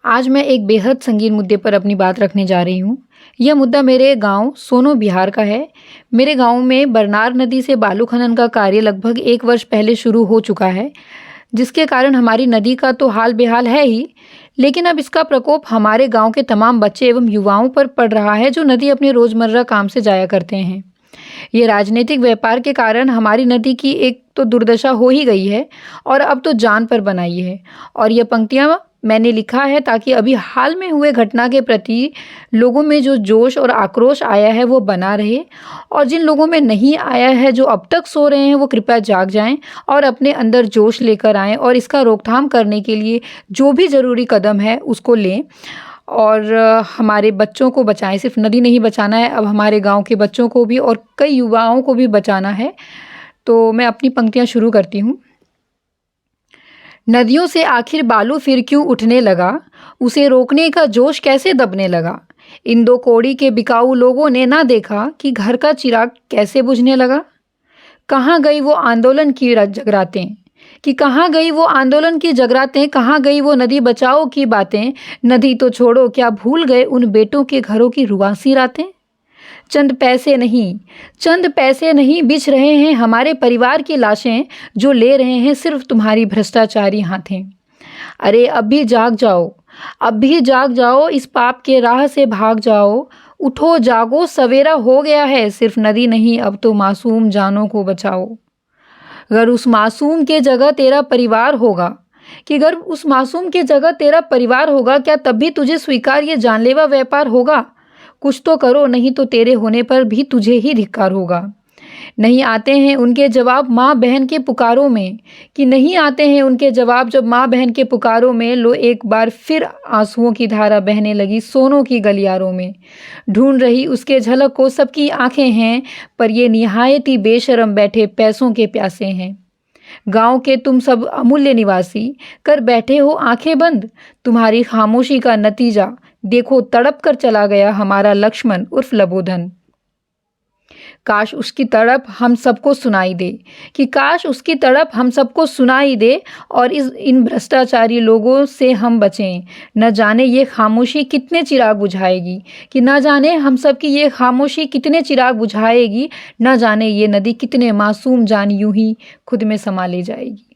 आज मैं एक बेहद संगीन मुद्दे पर अपनी बात रखने जा रही हूँ। यह मुद्दा मेरे गांव सोनो बिहार का है। मेरे गांव में बरनार नदी से बालू खनन का कार्य लगभग 1 वर्ष पहले शुरू हो चुका है, जिसके कारण हमारी नदी का तो हाल बेहाल है ही, लेकिन अब इसका प्रकोप हमारे गांव के तमाम बच्चे एवं युवाओं पर पड़ रहा है, जो नदी अपने रोजमर्रा काम से जाया करते हैं। ये राजनीतिक व्यापार के कारण हमारी नदी की एक तो दुर्दशा हो ही गई है और अब तो जान पर बनाई है। और ये पंक्तियाँ मैंने लिखा है ताकि अभी हाल में हुए घटना के प्रति लोगों में जो जोश और आक्रोश आया है वो बना रहे, और जिन लोगों में नहीं आया है, जो अब तक सो रहे हैं, वो कृपया जाग जाएं और अपने अंदर जोश लेकर आएं और इसका रोकथाम करने के लिए जो भी ज़रूरी कदम है उसको लें और हमारे बच्चों को बचाएं। सिर्फ नदी नहीं बचाना है, अब हमारे गांव के बच्चों को भी और कई युवाओं को भी बचाना है। तो मैं अपनी पंक्तियां शुरू करती हूँ। नदियों से आखिर बालू फिर क्यों उठने लगा, उसे रोकने का जोश कैसे दबने लगा। इन दो कौड़ी के बिकाऊ लोगों ने ना देखा कि घर का चिराग कैसे बुझने लगा। कहाँ गई वो आंदोलन की जगरातें, कि कहाँ गई वो आंदोलन की जगरातें, कहाँ गई वो नदी बचाओ की बातें। नदी तो छोड़ो, क्या भूल गए उन बेटों के घरों की रुआसी रातें। चंद पैसे नहीं बिछ रहे हैं हमारे परिवार की लाशें, जो ले रहे हैं सिर्फ तुम्हारी भ्रष्टाचारी हाथें। अरे अब भी जाग जाओ, इस पाप के राह से भाग जाओ। उठो जागो, सवेरा हो गया है, सिर्फ नदी नहीं अब तो मासूम जानों को बचाओ। अगर उस मासूम के जगह तेरा परिवार होगा, क्या तब भी तुझे स्वीकार ये जानलेवा व्यापार होगा। कुछ तो करो, नहीं तो तेरे होने पर भी तुझे ही धिक्कार होगा। नहीं आते हैं उनके जवाब माँ बहन के पुकारों में, जब माँ बहन के पुकारों में। लो एक बार फिर आंसुओं की धारा बहने लगी सोनों की गलियारों में। ढूंढ रही उसके झलक को सबकी आंखें हैं, पर ये निहायत ही बेशर्म बैठे पैसों के प्यासे हैं। गांव के तुम सब अमूल्य निवासी कर बैठे हो आंखें बंद, तुम्हारी खामोशी का नतीजा देखो तड़प कर चला गया हमारा लक्ष्मण उर्फ लबोधन। काश उसकी तड़प हम सबको सुनाई दे और इन भ्रष्टाचारी लोगों से हम बचें। न जाने ये खामोशी कितने चिराग बुझाएगी, न जाने ये नदी कितने मासूम जान यूं ही खुद में समा ले जाएगी।